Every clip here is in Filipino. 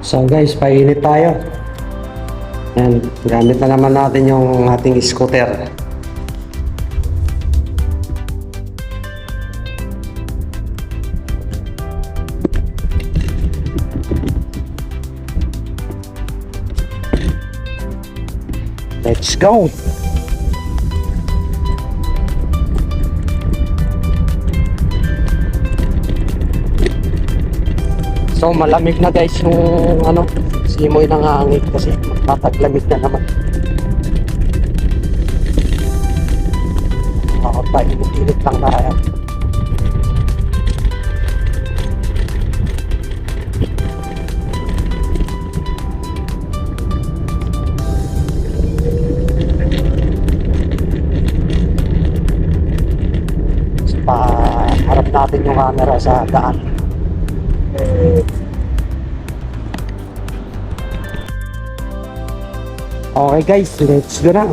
So guys, painit tayo. And gamit na naman natin yung ating scooter. Let's go! So malamig na guys yung simoy ng hangin kasi magtataglamig na naman. Painit-init lang tayo. Harap natin yung camera sa daan. Okay guys, let's go na.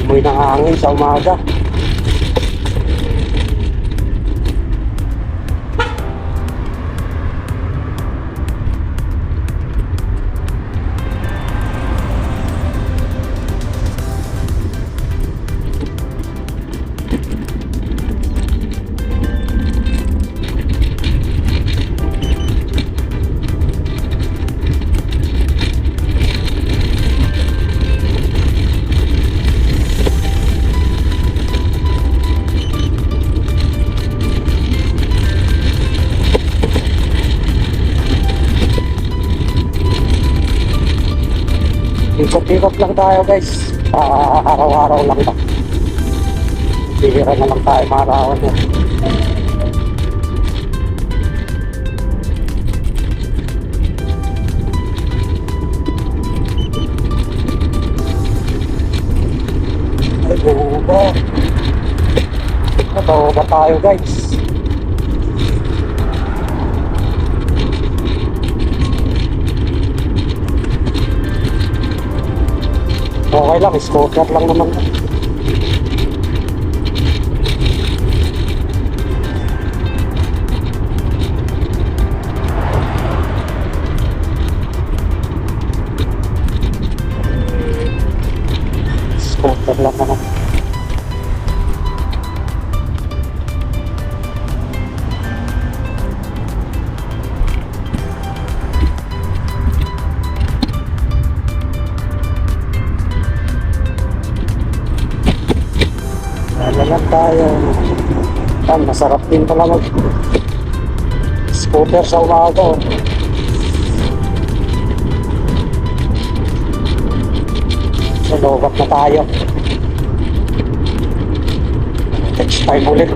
Simoy ng hangin sa umaga. Ikot-ikot lang tayo guys. Araw-araw lang ba. Bihira na lang tayo maarawan yan. Ay buba. Natawa ba tayo guys? Okay lang, scooter lang naman. Scooter lang naman. Lalag tayo. Masarap din pala mag scooter sa umaga. So lobat na tayo. Next time ulit.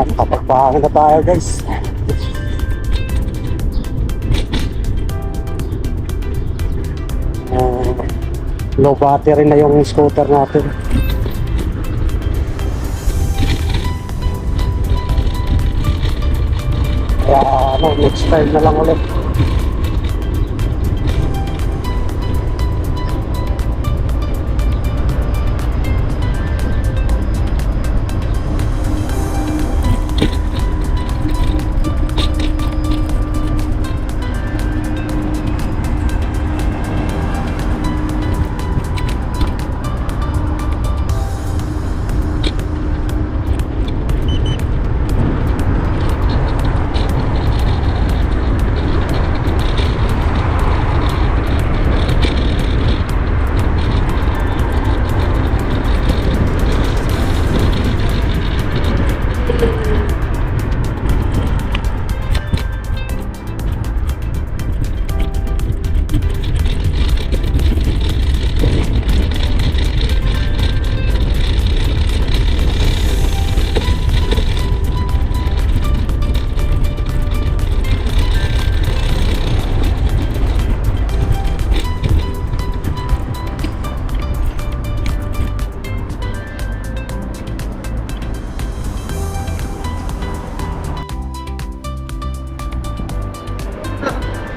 Kapagpahan na tayo guys. Low battery na yung scooter natin. Kaya next time na lang ulit.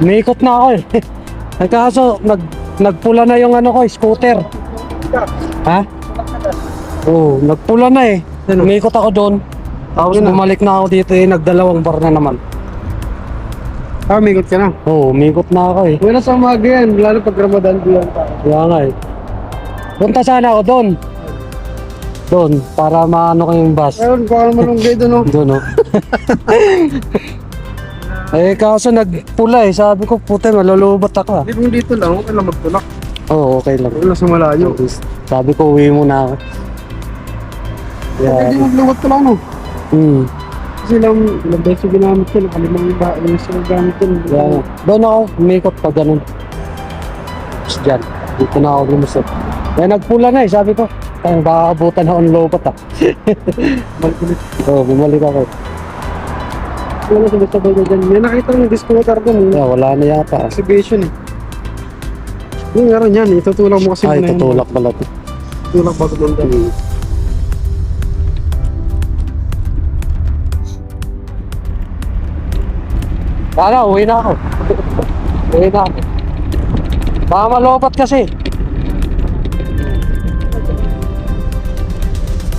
Umiikot na ako eh. Nagkaso, nagpula na yung ano ko, scooter. Ha? Oo, nagpula na eh. Umiikot ako doon. Tapos bumalik na ako dito eh, nagdalawang bar na naman. Umiikot ka na. Oo, umiikot na ako eh. Wala sa umaga yan, lalo pag Ramadan diyan pa. Kaya nga eh. Punta sana ako doon. Doon, para maano ko yung bus. Ayun, baka malunggay doon oh. Doon oh. Eh kaso nagpula eh, sabi ko puta malulubat ako ah. Hindi kung dito lang, okay lang magtulak. Oo, okay lang. Wala sa malayo. Sabi ko uwi muna ako. Hindi magluwat ka lang no. Kasi lang beses ginamit ko, nakalimang iba, yung sa gamit ko. Yeah. Doon ako, umikot pa ganun. Tapos dyan, dito na ako lumusot. Eh nagpula na eh, sabi ko. Ay, baka abutan ako ng lobat ah. Balik ulit. Oo, bumalik ako. Wala sabay-sabay na dyan. May nakita ko yung scooter doon. Yeah, wala na yata ah. Exhibition eh. Yung nga rin yan, itutulak mo kasi Ay, muna yun. tutulak pala ito. Tutulak bago doon dyan. Sana, uwi na ako. Uwi na ako. Baka malobat kasi.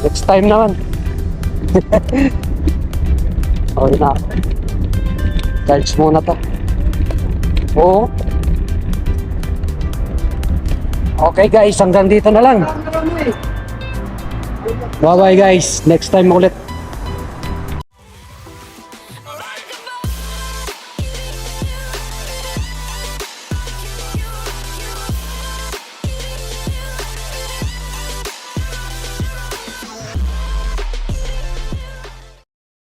Next time naman. Uwi na ako. Charge muna to. Oo. Okay guys, hanggang dito na lang. Bye bye guys. Next time ulit.